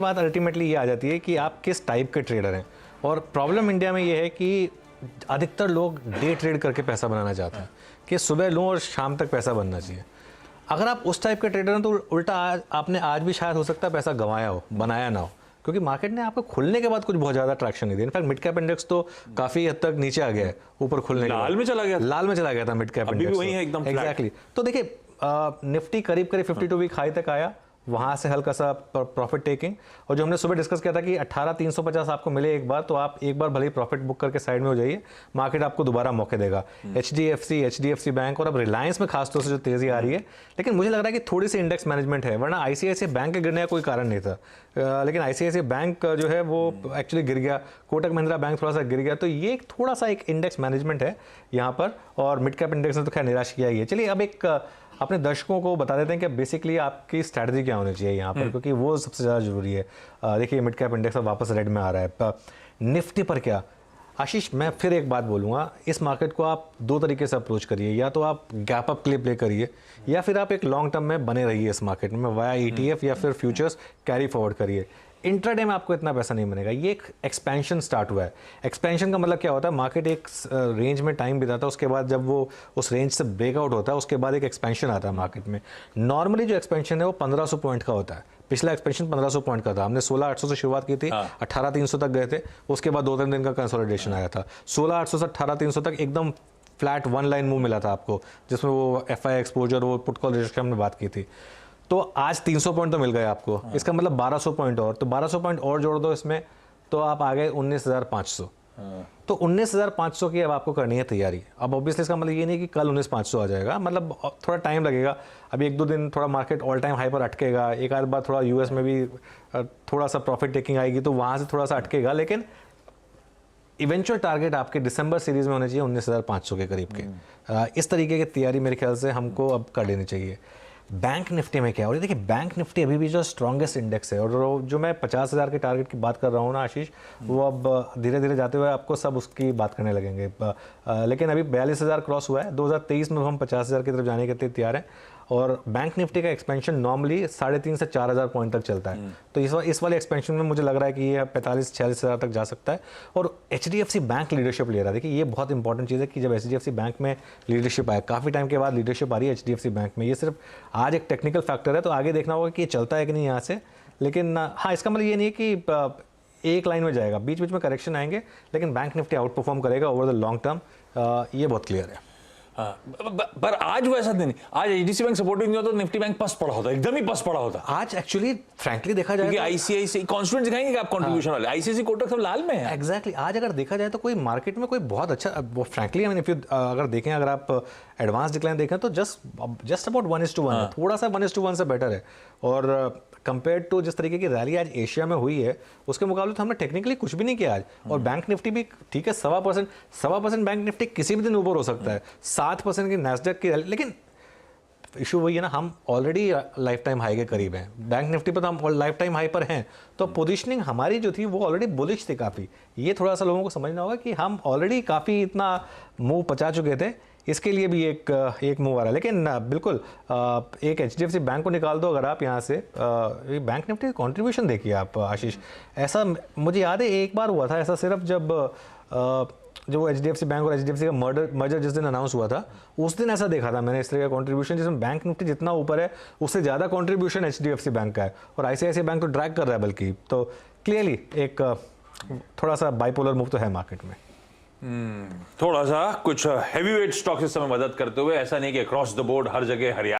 बात अल्टीमेटली ये आ जाती है कि आप किस टाइप के ट्रेडर हैं। और प्रॉब्लम इंडिया में ये है कि अधिकतर लोग डे ट्रेड करके पैसा बनाना चाहते हैं कि सुबह लूँ और शाम तक पैसा बनना चाहिए। अगर आप उस टाइप के ट्रेडर हैं तो उल्टा आपने आज भी शायद हो सकता है पैसा गंवाया हो, बनाया ना हो, क्योंकि मार्केट ने आपको खुलने के बाद कुछ बहुत ज़्यादा ट्रैक्शन नहीं दिया। इनफैक्ट मिड कैप इंडेक्स तो काफ़ी हद तक नीचे आ गया है, ऊपर खुलने के बाद लाल में चला गया था मिड कैप इंडेक्स, अभी भी वही है एकदम एग्जैक्टली। तो देखिए निफ्टी करीब 52 वीक हाई तक आया, वहां से हल्का सा प्रॉफिट टेकिंग, और जो हमने सुबह डिस्कस किया था कि 18,350 आपको मिले एक बार, तो आप एक बार भले ही प्रॉफिट बुक करके साइड में हो जाइए, मार्केट आपको दोबारा मौके देगा। एचडीएफसी बैंक और अब रिलायंस में खासतौर से जो तेजी आ रही है, लेकिन मुझे लग रहा है कि थोड़ी सी इंडेक्स मैनेजमेंट है, वरना आईसीआईसीआई बैंक के गिरने का कोई कारण नहीं था। लेकिन आईसीआईसीआई बैंक जो है वो एक्चुअली गिर गया, कोटक महिंद्रा बैंक थोड़ा सा गिर गया, तो ये थोड़ा सा एक इंडेक्स मैनेजमेंट है यहाँ पर। और मिड कैप इंडेक्स ने तो खैर निराश किया ही है। चलिए अब एक अपने दर्शकों को बता देते हैं कि बेसिकली आपकी स्ट्रैटेजी क्या होनी चाहिए यहाँ पर, क्योंकि वो सबसे ज़्यादा जरूरी है। देखिए मिड कैप इंडेक्स अब वापस रेड में आ रहा है। निफ्टी पर क्या आशीष, मैं फिर एक बात बोलूँगा, इस मार्केट को आप दो तरीके से अप्रोच करिए, या तो आप गैप अप के लिए प्ले करिए, या फिर आप एक लॉन्ग टर्म में बने रहिए इस मार्केट में वाया ईटीएफ या फिर फ्यूचर्स कैरी फॉरवर्ड करिए। इंट्राडे में आपको इतना पैसा नहीं बनेगा। ये एक एक्सपेंशन स्टार्ट हुआ है। एक्सपेंशन का मतलब क्या होता है, मार्केट एक रेंज में टाइम बिताता है, उसके बाद जब वो उस रेंज से ब्रेकआउट होता है उसके बाद एक एक्सपेंशन आता है मार्केट में। नॉर्मली जो एक्सपेंशन है वो 1500 पॉइंट का होता है। पिछला एक्सपेंशन 1500 पॉइंट का था, हमने 16,800 से शुरुआत की थी, 18,300 तक गए थे, उसके बाद 2-3 दिन का कंसोलिडेशन आया था। 16,800 से 18,300 तक एकदम फ्लैट वन लाइन मूव मिला था आपको, जिसमें वो एफआई एक्सपोजर, वो पुट कॉल रेशियो हमने बात की थी। तो आज 300 पॉइंट तो मिल गए आपको, इसका मतलब 1200 पॉइंट और, तो 1200 पॉइंट और जोड़ दो इसमें, तो आप आ गए 19,500। तो 19,500 की अब आपको करनी है तैयारी। अब ऑब्वियसली इसका मतलब ये नहीं कि कल 19,500 आ जाएगा, मतलब थोड़ा टाइम लगेगा। अभी 1-2 दिन थोड़ा मार्केट ऑल टाइम हाई पर अटकेगा, एक आध बार थोड़ा यूएस में भी थोड़ा सा प्रॉफिट टेकिंग आएगी, तो वहाँ से थोड़ा सा अटकेगा, लेकिन इवेंचुअल टारगेट आपके दिसंबर सीरीज में होने चाहिए 19,500 के करीब के। इस तरीके की तैयारी मेरे ख्याल से हमको अब कर लेनी चाहिए। बैंक निफ्टी में क्या हो रहा है, देखिए बैंक निफ्टी अभी भी जो स्ट्रॉन्गेस्ट इंडेक्स है, और जो मैं 50,000 के टारगेट की बात कर रहा हूँ ना आशीष, वो अब धीरे धीरे जाते हुए आपको सब उसकी बात करने लगेंगे। लेकिन अभी 42,000 क्रॉस हुआ है। 2023 में हम 50,000 की तरफ जाने के लिए तैयार हैं, और बैंक निफ्टी का एक्सपेंशन नॉर्मली 3,500 से 4,000 पॉइंट तक चलता है। तो इस वाले एक्सपेंशन में मुझे लग रहा है कि ये 45-46,000 तक जा सकता है। और एचडीएफसी बैंक लीडरशिप ले रहा है। देखिए ये बहुत इंपॉर्टेंट चीज़ है कि जब एचडीएफसी बैंक में लीडरशिप आए, काफ़ी टाइम के बाद लीडरशिप आ रही है एचडीएफसी बैंक में। ये सिर्फ आज एक टेक्निकल फैक्टर है, तो आगे देखना होगा कि ये चलता है कि नहीं यहाँ से। लेकिन हाँ, इसका मतलब ये नहीं है कि एक लाइन में जाएगा, बीच बीच में करेक्शन आएंगे, लेकिन बैंक निफ्टी आउट परफॉर्म करेगा ओवर द लॉन्ग टर्म, ये बहुत क्लियर है। पर आज वो ऐसा नहीं, आज एचडीएफसी बैंक सपोर्टिंग नहीं होता तो निफ्टी बैंक पस पड़ा होता, एकदम ही पस पड़ा होता आज। एक्चुअली फ्रैंकली देखा जाए, क्योंकि आईसीआईसीआई कॉन्स्टिट्यूएंट दिखाएंगे कि आप कंट्रीब्यूशन वाले, आईसीआईसीआई कोटक सब लाल में है। एग्जैक्टली आज अगर देखा जाए तो कोई मार्केट में कोई बहुत अच्छा, फ्रैंकली आई मीन अगर देखें, अगर आप एडवांस डिक्लाइन देखें तो जस्ट अबाउट 1:1 है, थोड़ा सा 1:1 से बेटर है। और कंपेयर टू जिस तरीके की रैली आज एशिया में हुई है, उसके मुकाबले तो हमने टेक्निकली कुछ भी नहीं किया आज। और बैंक निफ्टी भी ठीक है, 1.25% बैंक निफ्टी किसी भी दिन ऊपर हो सकता है, 7% की नैस्डैक की रैली। लेकिन इशू वही है ना, हम ऑलरेडी लाइफ टाइम हाई के करीब हैं, बैंक निफ्टी पर तो हम लाइफ टाइम हाई पर हैं, तो पोजीशनिंग हमारी जो थी वो ऑलरेडी बुलिश थी काफ़ी। ये थोड़ा सा लोगों को समझना होगा कि हम ऑलरेडी काफ़ी इतना मूव पचा चुके थे, इसके लिए भी एक मूव आ रहा है। लेकिन बिल्कुल एक एचडीएफसी बैंक को निकाल दो अगर आप यहाँ से, बैंक निफ्टी कंट्रीब्यूशन देखिए आप आशीष। ऐसा मुझे याद है एक बार हुआ था ऐसा, सिर्फ जब जो एचडीएफसी बैंक और एचडीएफसी का मर्जर जिस दिन अनाउंस हुआ था, उस दिन ऐसा देखा था मैंने इस तरह का कंट्रीब्यूशन, जिसमें बैंक निफ्टी जितना ऊपर है उससे ज़्यादा कंट्रीब्यूशन एचडीएफसी बैंक का है, और आईसीआईसीआई बैंक तो ड्रैग कर रहा है बल्कि। तो क्लियरली एक थोड़ा सा बाइपोलर मूव तो है मार्केट में। थोड़ा सा कुछ हैवीवेट स्टॉक्स इस समय मदद करते हुए, ऐसा नहीं कि अक्रॉस द बोर्ड हर जगह हरियाणा